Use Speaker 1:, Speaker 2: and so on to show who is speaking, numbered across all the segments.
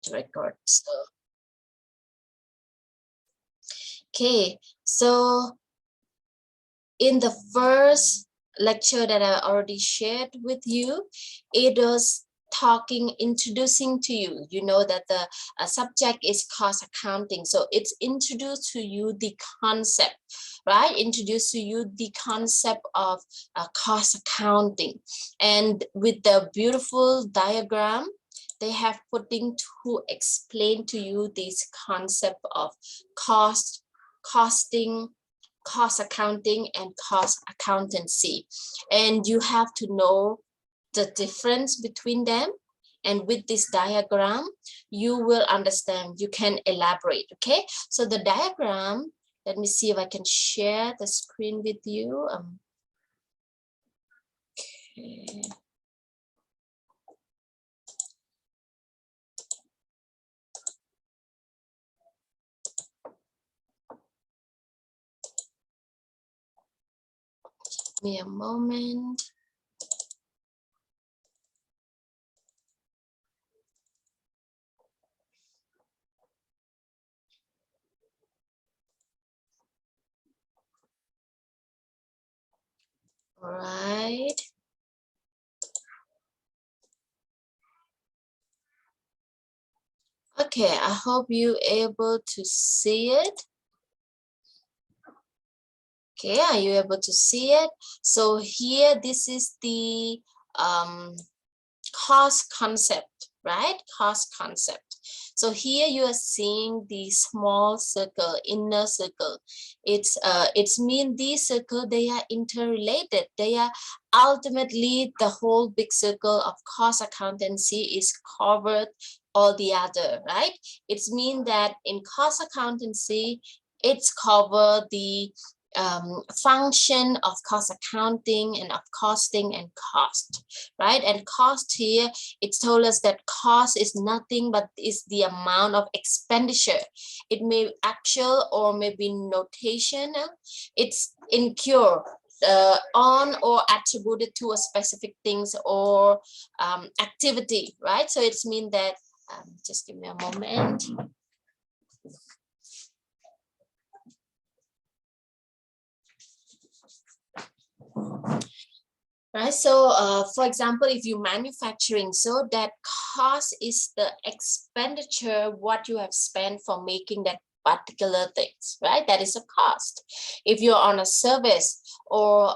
Speaker 1: to record. So okay, so in the first lecture that I already shared with you, it was introducing to you. You know that the subject is cost accounting, so it's introduced to you the concept, right? Introduce to you the concept of cost accounting, and with the beautiful diagram they have putting to explain to you this concept of costing, cost accounting, and cost accountancy. And you have to know the difference between them. And with this diagram, you will understand, you can elaborate, okay? So the diagram, let me see if I can share the screen with you. Okay. Give me a moment. All right. Okay, I hope you're able to see it. Okay, are you able to see it? So here, this is the cost concept, right? Cost concept. So here you are seeing the small circle, inner circle. It's mean these circle, they are interrelated. They are ultimately the whole big circle of cost accountancy is covered all the other, right? It's mean that in cost accountancy, it's cover the function of cost accounting and of costing and cost, right? And cost here, it's told us that cost is nothing but is the amount of expenditure. It may actual or maybe notational. It's incurred on or attributed to a specific things or activity, right? So it's mean that just give me a moment. Right, so for example, if you manufacturing, so that cost is the expenditure what you have spent for making that particular things, right? That is a cost. If you're on a service or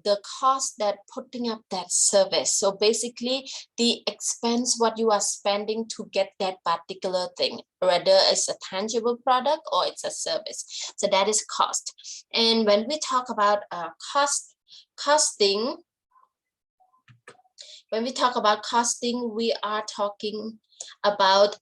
Speaker 1: the cost that putting up that service, so basically the expense what you are spending to get that particular thing, whether it's a tangible product or it's a service, so that is cost. And when we talk about costing, when we talk about costing, we are talking about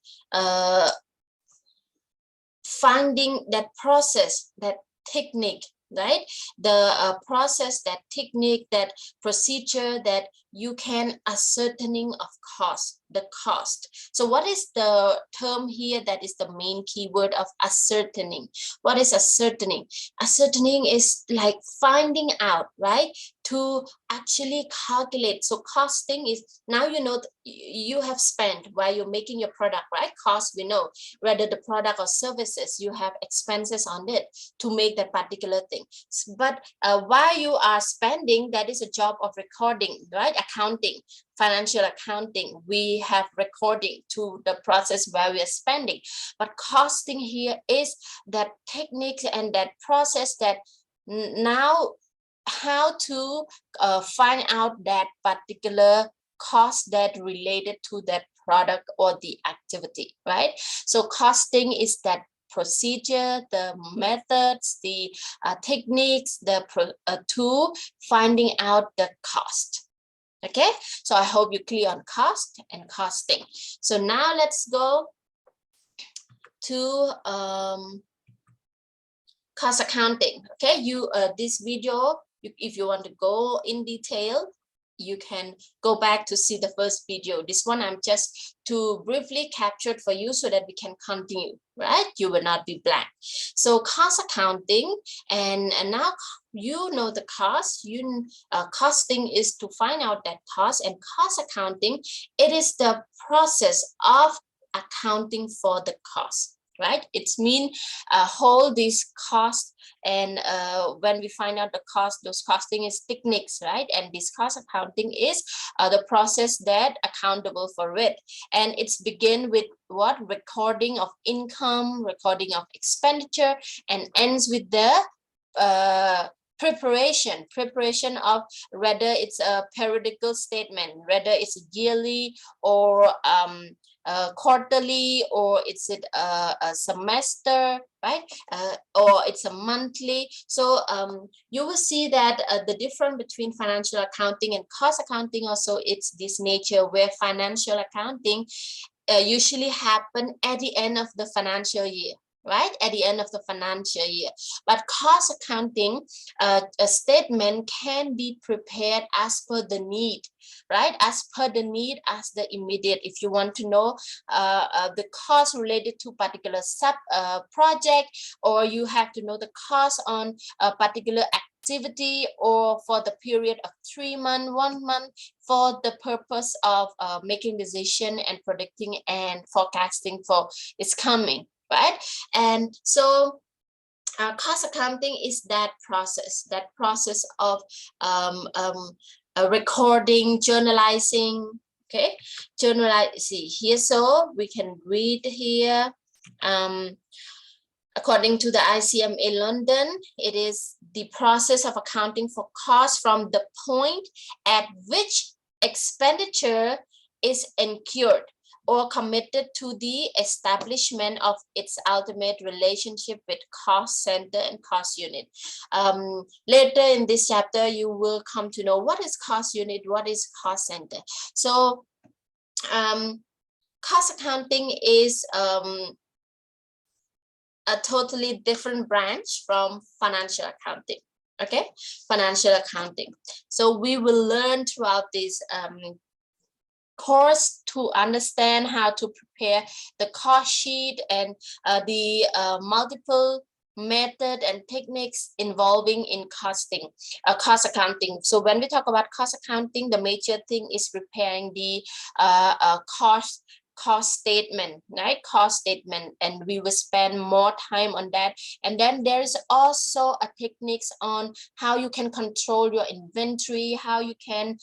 Speaker 1: finding that process, that technique, right? The process, that technique, that procedure that you can ascertaining of cost, the cost. So what is the term here that is the main keyword of ascertaining? What is ascertaining? Ascertaining is like finding out, right? To actually calculate. So costing is, now you know you have spent while you're making your product, right? Cost, we know, whether the product or services, you have expenses on it to make that particular thing. But while you are spending, that is a job of recording, right? Accounting, financial accounting, we have recording to the process where we are spending. But costing here is that technique and that process that now how to find out that particular cost that related to that product or the activity, right? So costing is that procedure, the methods, the techniques, the tool finding out the cost. Okay, so I hope you're clear on cost and costing. So now let's go to cost accounting. Okay, this video, if you want to go in detail, you can go back to see the first video. This one I'm just to briefly captured for you so that we can continue, right? You will not be blank. So cost accounting, and now you know the cost. Costing is to find out that cost, and cost accounting, it is the process of accounting for the cost, right? It's mean hold this cost, and when we find out the cost, those costing is techniques, right? And this cost accounting is the process that accountable for it, and it's begin with what? Recording of income, recording of expenditure, and ends with the preparation of whether it's a periodical statement, whether it's yearly or quarterly, or is it a semester, right? Or it's a monthly. So you will see that the difference between financial accounting and cost accounting also, it's this nature where financial accounting usually happen at the end of the financial year, right? At the end of the financial year. But cost accounting, a statement can be prepared as per the need, right? As per the need, as the immediate. If you want to know the cost related to particular sub project, or you have to know the cost on a particular activity, or for the period of 3 months, 1 month, for the purpose of making decision and predicting and forecasting for its coming, right? And so cost accounting is that process of recording, journalizing, okay? See here, so we can read here. According to the ICMA London, it is the process of accounting for costs from the point at which expenditure is incurred or committed to the establishment of its ultimate relationship with cost center and cost unit. Later in this chapter, you will come to know what is cost unit, what is cost center. So cost accounting is a totally different branch from financial accounting. Okay, financial accounting. So we will learn throughout this course to understand how to prepare the cost sheet and the multiple method and techniques involving in cost accounting. So when we talk about cost accounting, the major thing is preparing the cost statement, right? Cost statement, and we will spend more time on that. And then there's also a techniques on how you can control your inventory, how you can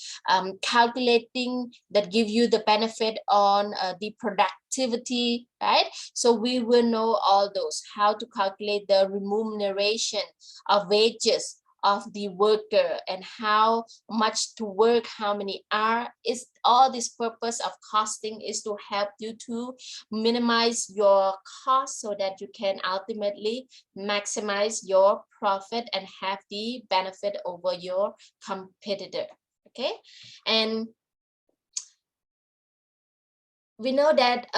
Speaker 1: calculating that give you the benefit on the productivity, right? So we will know all those, how to calculate the remuneration of wages of the worker and how much to work, how many hours. Is all this purpose of costing is to help you to minimize your cost so that you can ultimately maximize your profit and have the benefit over your competitor. Okay, and we know that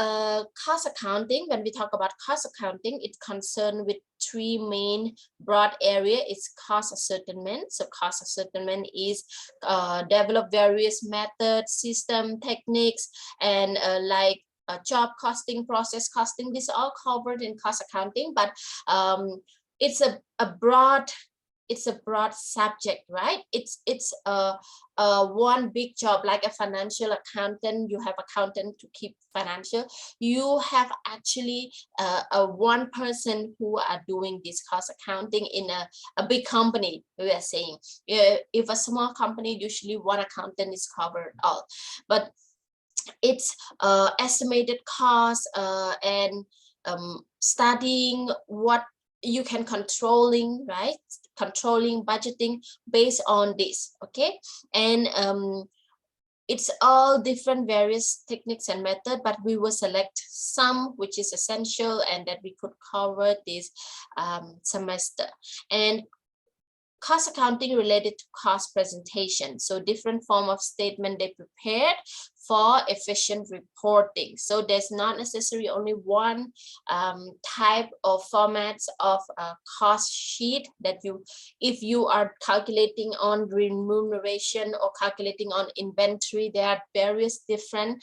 Speaker 1: cost accounting, when we talk about cost accounting, it's concerned with three main broad area. It's cost ascertainment. So cost ascertainment is develop various methods, system, techniques, and like job costing, process costing. This is all covered in cost accounting, but it's a broad subject, right? It's one big job. Like a financial accountant, you have accountant to keep financial. You have actually a one person who are doing this cost accounting in a big company. We are saying if a small company, usually one accountant is covered all, but it's estimated cost and studying what you can controlling, right? Controlling budgeting based on this. Okay, and it's all different various techniques and method, but we will select some which is essential and that we could cover this semester. And cost accounting related to cost presentation. So different form of statement they prepared for efficient reporting. So there's not necessarily only one type of formats of a cost sheet that you, if you are calculating on remuneration or calculating on inventory, there are various different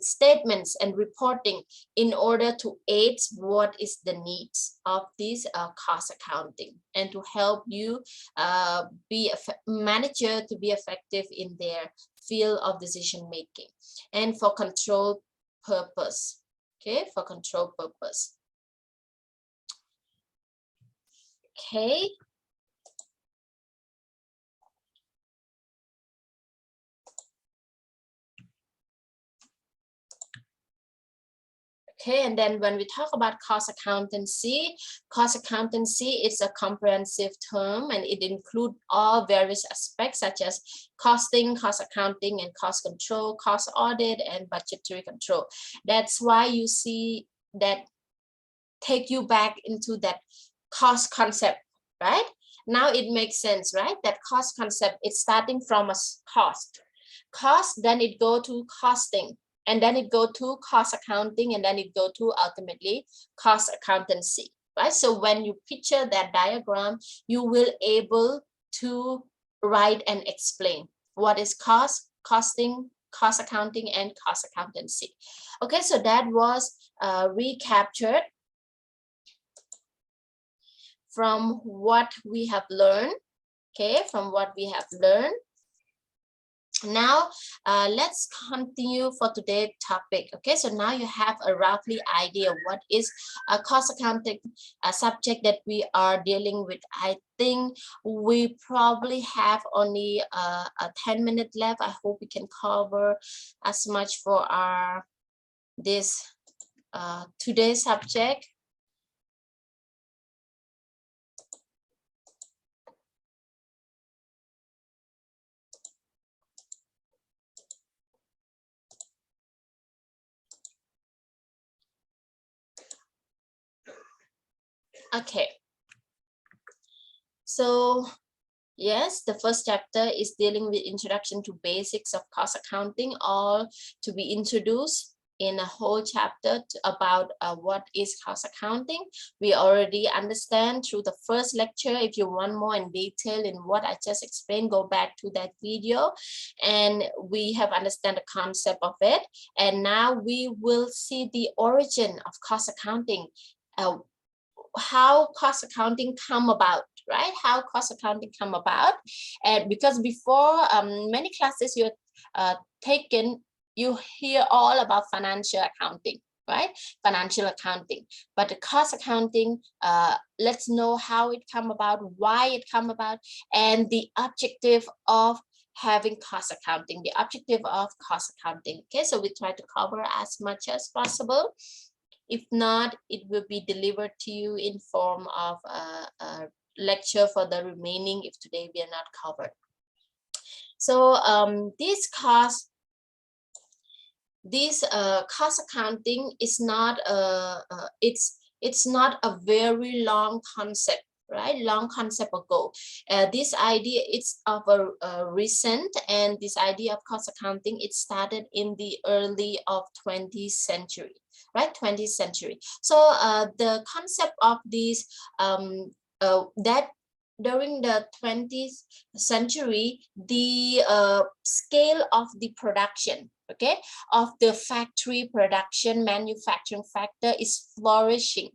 Speaker 1: statements and reporting in order to aid what is the needs of this cost accounting and to help you be a manager to be effective in their field of decision making and for control purpose. okay, for control purpose. Okay. Okay, and then when we talk about cost accountancy is a comprehensive term, and it includes all various aspects such as costing, cost accounting, and cost control, cost audit, and budgetary control. That's why you see that take you back into that cost concept, right? Now it makes sense, right? That cost concept, it's starting from a cost, then it go to costing, and then it go to cost accounting, and then it go to ultimately cost accountancy, right? So when you picture that diagram, you will able to write and explain what is cost, costing, cost accounting, and cost accountancy. Okay, so that was recaptured from what we have learned. Okay, from what we have learned. Now let's continue for today's topic. Okay, so now you have a roughly idea what is a cost accounting subject that we are dealing with. I think we probably have only a 10-minute left. I hope we can cover as much for our this today's subject. Okay, so yes, the first chapter is dealing with introduction to basics of cost accounting, all to be introduced in a whole chapter about what is cost accounting. We already understand through the first lecture. If you want more in detail in what I just explained, go back to that video, and we have understand the concept of it. And now we will see the origin of cost accounting, how cost accounting come about, right? How cost accounting come about. And because before many classes you taken, you hear all about financial accounting, right? Financial accounting, but the cost accounting, let's know how it come about, why it come about, and the objective of having cost accounting, the objective of cost accounting. Okay, so we try to cover as much as possible. If not, it will be delivered to you in form of a lecture for the remaining if today we are not covered. So this cost accounting is not it's not a very long concept, right? Long concept ago. This idea it's of a recent, and this idea of cost accounting, it started in the early of 20th century, right? 20th century. So the concept of this that during the 20th century, the scale of the production, okay, of the factory production, manufacturing factor is flourishing.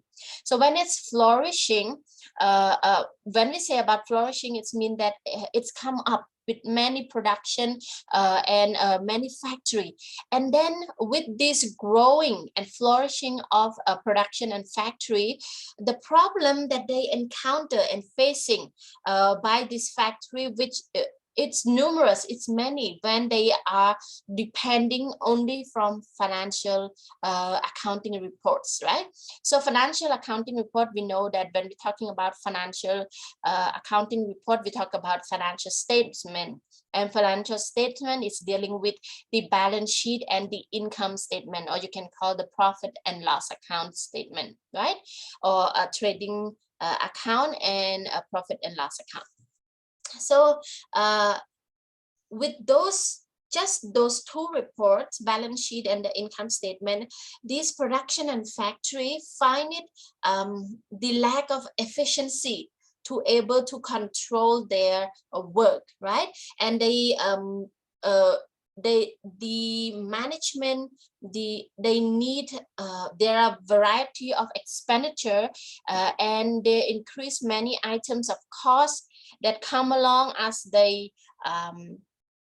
Speaker 1: So when it's flourishing, when we say about flourishing, it's mean that it's come up with many production and many factory. And then with this growing and flourishing of production and factory, the problem that they encounter and facing by this factory, which it's numerous, it's many, when they are depending only from financial accounting reports, right? So financial accounting report, we know that when we're talking about financial accounting report, we talk about financial statement, and financial statement is dealing with the balance sheet and the income statement, or you can call the profit and loss account statement, right? Or a trading account and a profit and loss account. So with those, just those two reports, balance sheet and the income statement, these production and factory find it the lack of efficiency to able to control their work, right? And they the management, they need there are variety of expenditure and they increase many items of cost that come along as they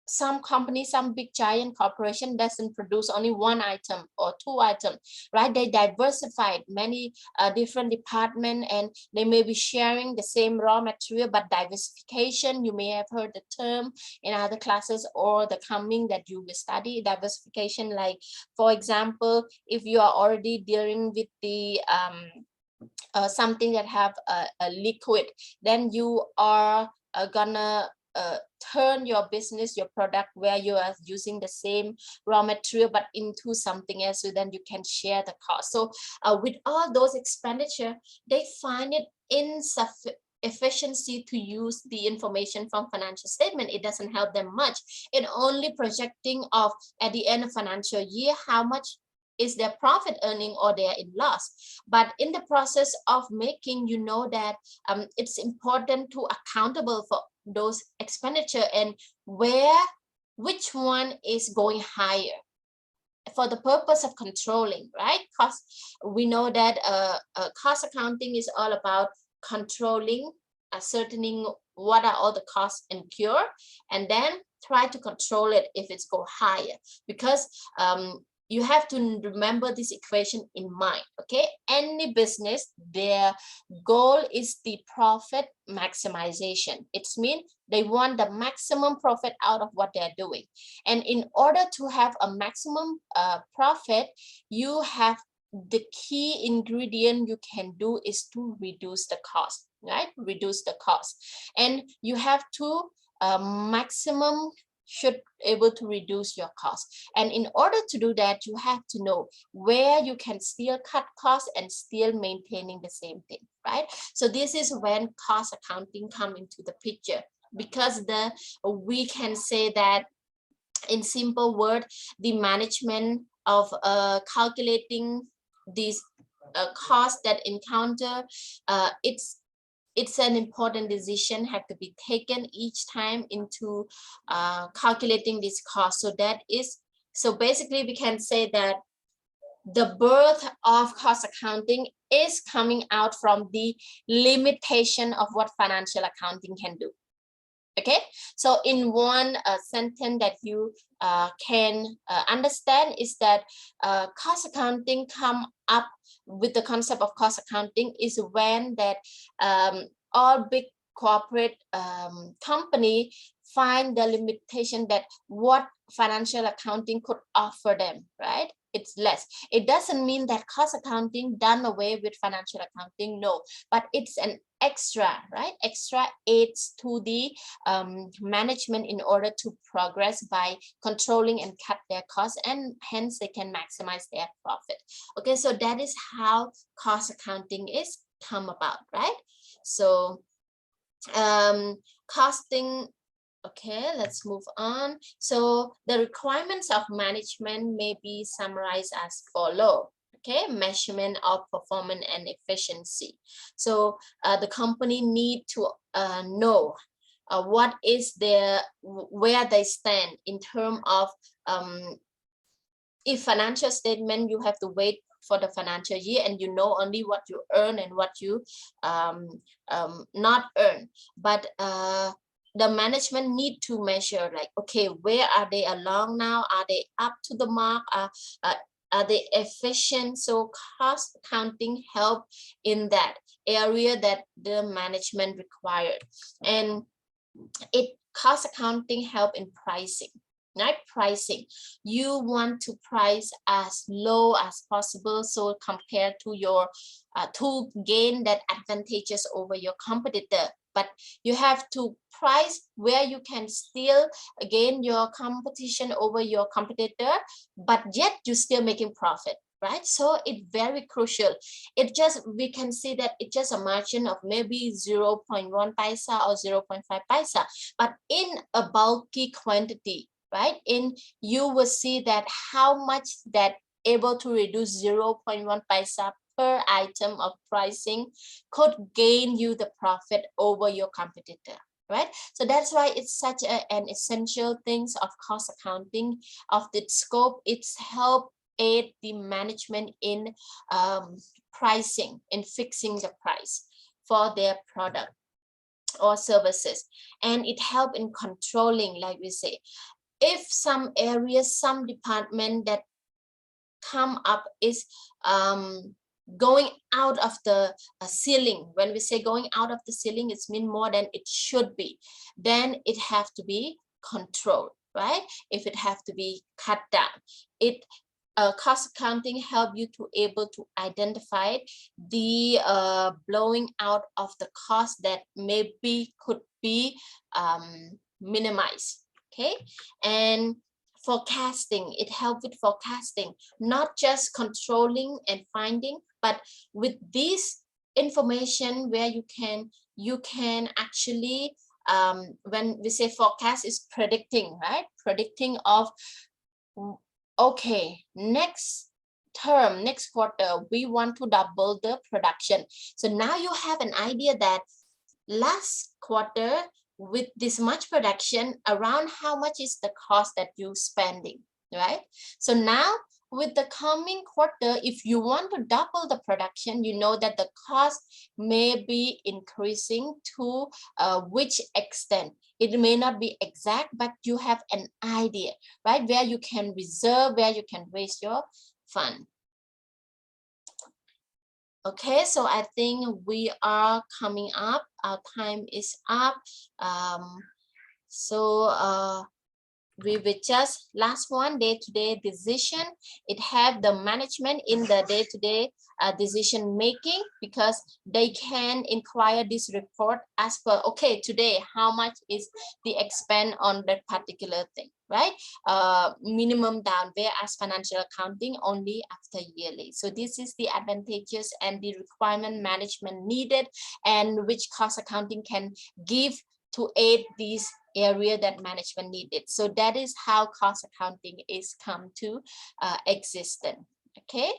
Speaker 1: some companies, some big giant corporation doesn't produce only one item or two items, right? They diversified many different departments, and they may be sharing the same raw material, but diversification, you may have heard the term in other classes or the coming that you will study diversification. Like, for example, if you are already dealing with the something that have a liquid, then you are gonna turn your business, your product, where you are using the same raw material but into something else, so then you can share the cost. So with all those expenditure, they find it insufficient efficiency to use the information from financial statement. It doesn't help them much. It only projecting of at the end of financial year how much is their profit earning or they're in loss. But in the process of making, you know that it's important to accountable for those expenditure and which one is going higher for the purpose of controlling, right? Because we know that cost accounting is all about controlling, ascertaining what are all the costs incurred, and then try to control it if it's go higher. Because you have to remember this equation in mind, okay? Any business, their goal is the profit maximization. It means they want the maximum profit out of what they're doing. And in order to have a maximum profit, you have the key ingredient you can do is to reduce the cost, right? Reduce the cost. And you have to maximum should able to reduce your cost. And in order to do that, you have to know where you can still cut costs and still maintaining the same thing, right? So this is when cost accounting come into the picture, because we can say that in simple word, the management of calculating these costs that encounter, it's an important decision have to be taken each time into calculating this cost. So basically we can say that the birth of cost accounting is coming out from the limitation of what financial accounting can do. Okay, so in one sentence that you can understand is that cost accounting come up with the concept of cost accounting is when that all big corporate company find the limitation that what financial accounting could offer them, right? It's less. It doesn't mean that cost accounting done away with financial accounting, no, but it's an extra, right? Extra aids to the management in order to progress by controlling and cut their costs, and hence they can maximize their profit. Okay, so that is how cost accounting is come about, right? So costing. Okay, let's move on. So the requirements of management may be summarized as follow. Okay, measurement of performance and efficiency. So the company need to know what is where they stand in terms of if financial statement, you have to wait for the financial year and you know only what you earn and what you not earn. But the management need to measure, like, okay, where are they along now? Are they up to the mark? Are they efficient? So cost accounting help in that area that the management required. And cost accounting help in pricing. Right? Pricing, you want to price as low as possible, so compared to your to gain that advantages over your competitor. But you have to price where you can still gain your competition over your competitor, but yet you still making profit, right? So it's very crucial. We can see that it's just a margin of maybe 0.1 paisa or 0.5 paisa, but in a bulky quantity, right? You will see that how much that able to reduce 0.1 paisa per item of pricing could gain you the profit over your competitor, right? So that's why it's such an essential things of cost accounting of the scope. It's help aid the management in pricing, in fixing the price for their product. or services, and it help in controlling, like we say, if some areas, some department that come up is going out of the ceiling. When we say going out of the ceiling, it's mean more than it should be, then it have to be controlled, right? If it have to be cut down, it cost accounting help you to able to identify the blowing out of the cost that maybe could be minimized. Okay, and forecasting, it helps with forecasting, not just controlling and finding, but with this information where you can actually when we say forecast is predicting, right? Predicting of, okay, next term, next quarter, we want to double the production. So now you have an idea that last quarter, with this much production, around how much is the cost that you're spending, right? So now with the coming quarter, if you want to double the production, you know that the cost may be increasing to which extent. It may not be exact, but you have an idea, right? Where you can reserve, where you can raise your fund. Okay, so I think we are coming up. Our time is up. We will just last one, day-to-day decision. It have the management in the day-to-day decision making, because they can inquire this report as per, okay, today how much is the expense on that particular thing, right? Minimum down, whereas financial accounting only after yearly. So this is the advantages and the requirement management needed, and which cost accounting can give to aid these area that management needed. So that is how cost accounting is come to existence. Okay.